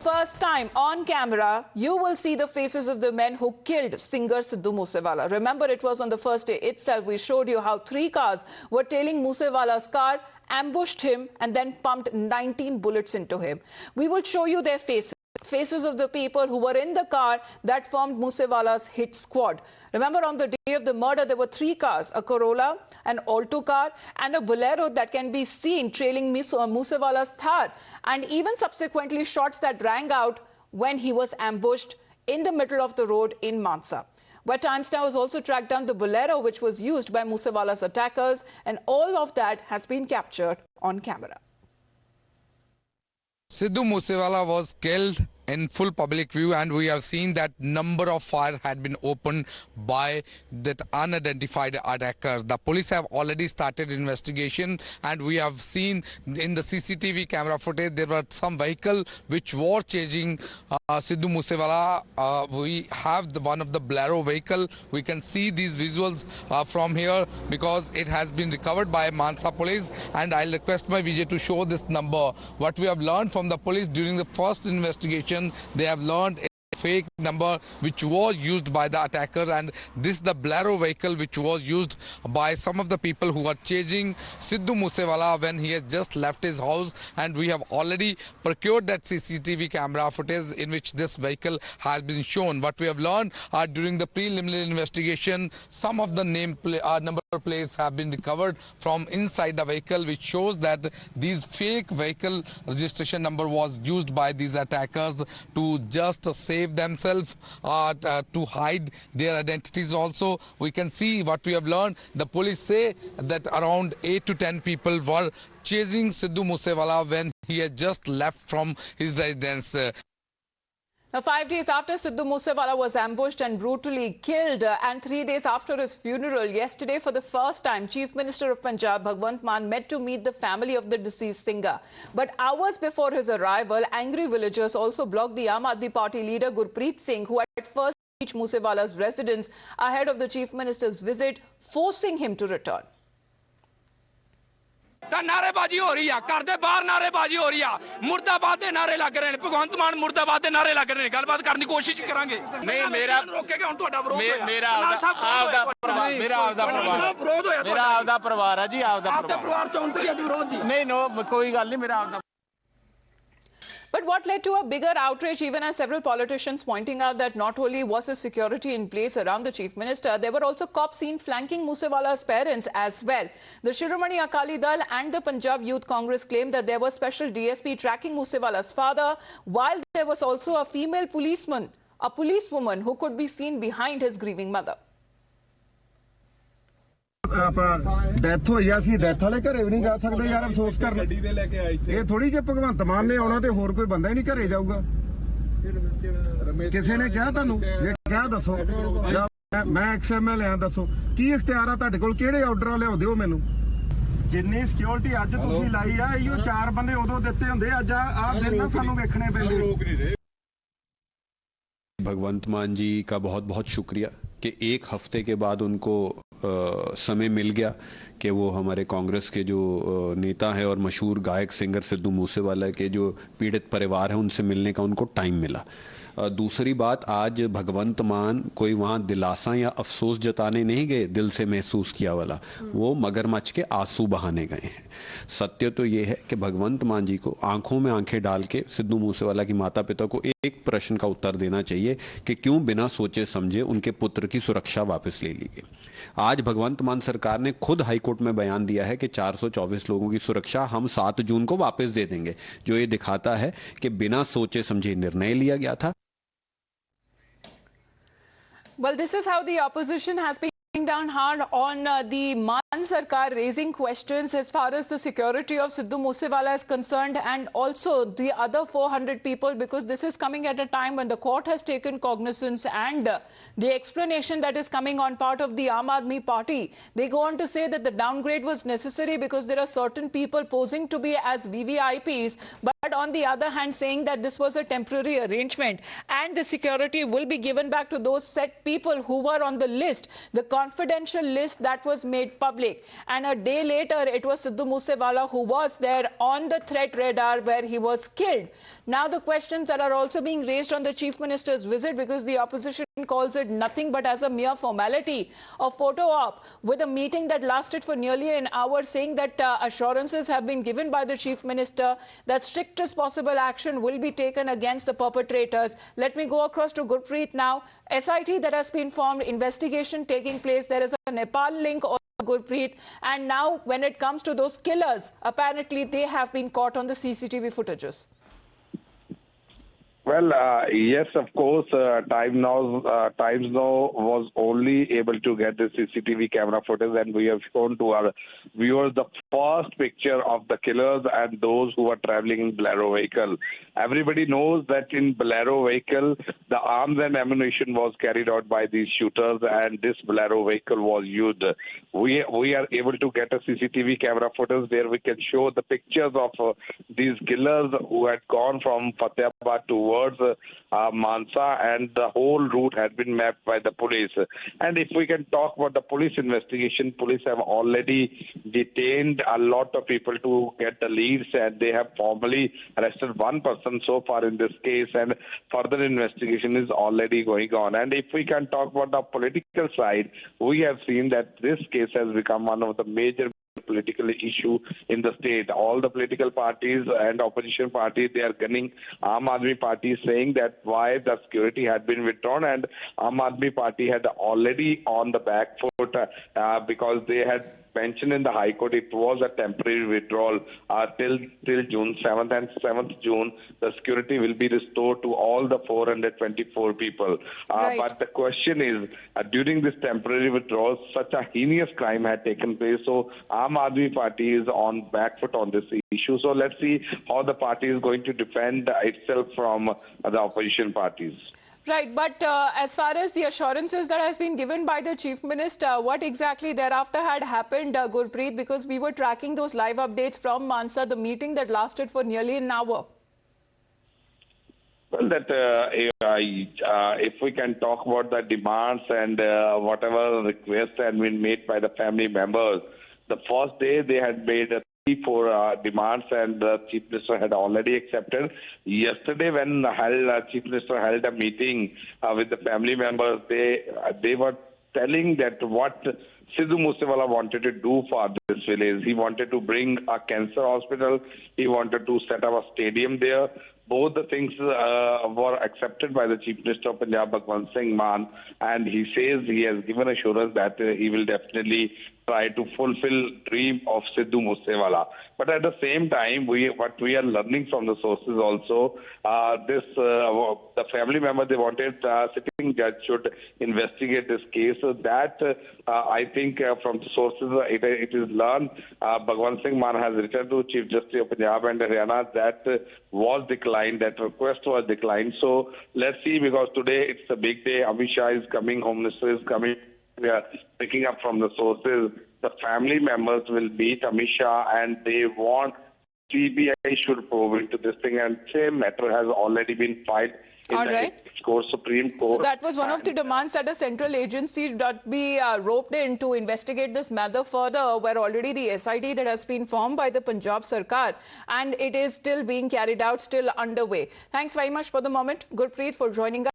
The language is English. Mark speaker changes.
Speaker 1: First time on camera, you will see the faces of the men who killed singer Sidhu Moosewala. Remember, it was on the first day itself. We showed you how 3 cars were tailing Moosewala's car, ambushed him and then pumped 19 bullets into him. We will show you their faces of the people who were in the car that formed Moosewala's hit squad. Remember, on the day of the murder, there were 3 cars, a Corolla, an Alto car and a Bolero that can be seen trailing Moosewala's Thar, and even subsequently shots that rang out when he was ambushed in the middle of the road in Mansa, where Times Now has also tracked down the Bolero which was used by Moosewala's attackers, and all of that has been captured on camera.
Speaker 2: Sidhu Moosewala was killed in full public view, and we have seen that number of fire had been opened by that unidentified attackers. The police have already started investigation, and we have seen in the CCTV camera footage there were some vehicle which were chasing Sidhu Moosewala. We have one of the Bolero vehicle. We can see these visuals from here because it has been recovered by Mansa police, and I'll request my Vijay to show this number. What we have learned from the police during the first investigation, they have learned a fake number which was used by the attackers, and this is the Bolero vehicle which was used by some of the people who are chasing Sidhu Moosewala when he has just left his house, and we have already procured that CCTV camera footage in which this vehicle has been shown. What we have learned during the preliminary investigation, some of the number plates have been recovered from inside the vehicle, which shows that these fake vehicle registration number was used by these attackers to just save themselves, to hide their identities. Also, we can see what we have learned. The police say that around 8 to 10 people were chasing Sidhu Moosewala when he had just left from his residence.
Speaker 1: Now, 5 days after Sidhu Moosewala was ambushed and brutally killed, and 3 days after his funeral, yesterday for the first time, Chief Minister of Punjab, Bhagwant Mann, met to meet the family of the deceased singer. But hours before his arrival, angry villagers also blocked the Aam Aadmi Party leader Gurpreet Singh, who at first reached Moosewala's residence ahead of the Chief Minister's visit, forcing him to return.
Speaker 3: नारेबाजी हो रही है, घर दे बाहर नारेबाजी हो रही है, मुर्दाबाद दे नारे लग रहे हैं, भगवंत मान मुर्दाबाद दे नारे लग रहे हैं, गलबात करने की कोशिश करांगे। नहीं, मेरा रोकेगा हुन ਤੁਹਾਡਾ ਵਿਰੋਧ ਹੋਇਆ, ਮੇਰਾ ਆਪਦਾ ਪਰਿਵਾਰ ਹੈ ਜੀ, ਆਪਦਾ ਪਰਿਵਾਰ ਤੋਂ ਹੁਣ ਤੇ ਵਿਰੋਧ ਜੀ ਨਹੀਂ, ਨੋ ਕੋਈ ਗੱਲ ਨਹੀਂ, ਮੇਰਾ ਆਪਦਾ।
Speaker 1: But what led to a bigger outrage, even as several politicians pointing out that not only was the security in place around the Chief Minister, there were also cops seen flanking Moosewala's parents as well. The Shiromani Akali Dal and the Punjab Youth Congress claimed that there was special DSP tracking Moosewala's father, while there was also a female policewoman who could be seen behind his grieving mother.
Speaker 4: Death होई ਅਸੀਂ death ਵਾਲੇ ਘਰੇ ਵੀ ਨਹੀਂ ਜਾ ਸਕਦੇ ਯਾਰ, ਅਫਸੋਸ ਕਰਨ ਗੱਡੀ ਦੇ ਲੈ ਕੇ ਆਏ ਇਹ ਥੋੜੀ ਜੇ ਭਗਵੰਤ ਮਾਨ ਨੇ ਆਉਣਾ ਤੇ ਹੋਰ ਕੋਈ ਬੰਦਾ ਹੀ ਨਹੀਂ ਘਰੇ ਜਾਊਗਾ। ਕਿਸੇ ਨੇ ਕਿਹਾ ਤੁਹਾਨੂੰ? ਜੇ ਕਿਹਾ ਦੱਸੋ, ਮੈਂ ਐਕਸਐਮਐਲ ਆ, ਦੱਸੋ ਕੀ ਇਖਤਿਆਰ ਆ ਤੁਹਾਡੇ ਕੋਲ, ਕਿਹੜੇ ਆਰਡਰ ਲਿਆਓ ਦਿਓ ਮੈਨੂੰ। ਜਿੰਨੀ ਸਿਕਿਉਰਿਟੀ ਅੱਜ ਤੁਸੀਂ ਲਾਈ ਆ, ਇਹੋ 4 ਬੰਦੇ ਉਦੋਂ ਦਿੱਤੇ ਹੁੰਦੇ, ਅੱਜ ਆ ਦਿਨ ਨਾ ਸਾਨੂੰ ਵੇਖਣੇ ਪੈਂਦੇ।
Speaker 5: भगवंत मान जी का बहुत बहुत शुक्रिया कि 1 हफ्ते के बाद उनको समय मिल गया कि वो हमारे कांग्रेस के जो नेता हैं और मशहूर गायक सिंगर सिद्धू मूसेवाला के जो पीड़ित परिवार हैं उनसे मिलने का उनको टाइम मिला। दूसरी बात, आज भगवंत मान कोई वहाँ दिलासा या अफसोस जताने नहीं गए, दिल से महसूस किया वाला, वो मगरमच्छ के आंसू बहाने गए हैं। सत्य तो ये है कि भगवंत मान जी को आंखों में आंखें डाल के सिद्धू मूसेवाला की माता पिता को एक प्रश्न का उत्तर देना चाहिए कि क्यों बिना सोचे समझे उनके पुत्र की सुरक्षा वापस ले ली गई। आज भगवंत मान सरकार ने खुद हाईकोर्ट में बयान दिया है कि 424 लोगों की सुरक्षा हम 7 जून को वापस दे देंगे, जो ये दिखाता है कि बिना सोचे समझे निर्णय लिया गया था।
Speaker 1: Well, this is how the opposition has been down hard on the Mann Sarkar, raising questions as far as the security of Sidhu Moosewala is concerned, and also the other 400 people, because this is coming at a time when the court has taken cognizance, and the explanation that is coming on part of the Aam Aadmi Party. They go on to say that the downgrade was necessary because there are certain people posing to be as VVIPs, but on the other hand saying that this was a temporary arrangement and the security will be given back to those set people who were on the list, the confidential list that was made public. public. And a day later, it was Sidhu Moosewala who was there on the threat radar where he was killed. Now the questions that are also being raised on the Chief Minister's visit, because the opposition calls it nothing but as a mere formality, a photo op with a meeting that lasted for nearly an hour, saying that assurances have been given by the Chief Minister that strictest possible action will be taken against the perpetrators. Let me go across to Gurpreet now. SIT that has been formed, investigation taking place. There is a Nepal link also, Gurpreet. And now when it comes to those killers, apparently they have been caught on the CCTV footages.
Speaker 6: Well, yes, of course. Times Now was only able to get the CCTV camera footage, and we have shown to our viewers the first picture of the killers and those who were traveling in Bolero vehicle. Everybody knows that in Bolero vehicle, the arms and ammunition was carried out by these shooters, and this Bolero vehicle was used. We are able to get a CCTV camera footage where we can show the pictures of these killers who had gone from Fatehabad towards Mansa, and the whole route had been mapped by the police. And if we can talk about the police investigation, police have already detained a lot of people to get the leads, and they have formally arrested one person so far in this case, and further investigation is already going on. And if we can talk about the political side, we have seen that this case has become one of the major political issue in the state. All the political parties and opposition parties, they are gunning Aam Aadmi Party, saying that why the security had been withdrawn, and Aam Aadmi Party had already on the back foot because they had mentioned in the High Court it was a temporary withdrawal till June 7th, and 7th June the security will be restored to all the 424 people.
Speaker 1: Right.
Speaker 6: But the question is, during this temporary withdrawal, such a heinous crime had taken place. So Aam Aadmi Party is on back foot on this issue. So let's see how the party is going to defend itself from the opposition parties.
Speaker 1: Right, but as far as the assurances that has been given by the Chief Minister, what exactly thereafter had happened, Gurpreet, because we were tracking those live updates from Mansa, the meeting that lasted for nearly an hour.
Speaker 6: Well, that if we can talk about the demands and whatever requests had been made by the family members, the first day they had made 3-4 demands, and the Chief Minister had already accepted. Yesterday, when Chief Minister held a meeting with the family members, they were telling that what Sidhu Moosewala wanted to do for this village. He wanted to bring a cancer hospital. He wanted to set up a stadium there. Both the things were accepted by the Chief Minister of Punjab, Bhagwant Singh Mann, and he says he has given assurance that he will definitely try to fulfill dream of Sidhu Moosewala. But at the same time, what we are learning from the sources also, the family member, they wanted sitting judge should investigate this case. So that I think from the sources it is learned. Bhagwant Singh Mann has written to Chief Justice of Punjab and Haryana that was declined, that request was declined. So let's see, because today it's a big day. Amit Shah is coming, Home Minister is coming. We are picking up from the sources. The family members will meet Amit Shah, and they want CBI should probe into this thing, and same matter has already been filed in the Supreme Court.
Speaker 1: So that was one of the demands that a central agency should be roped in to investigate this matter further, where already the SIT that has been formed by the Punjab Sarkar, and it is still being carried out, still underway. Thanks very much for the moment, Gurpreet, for joining us.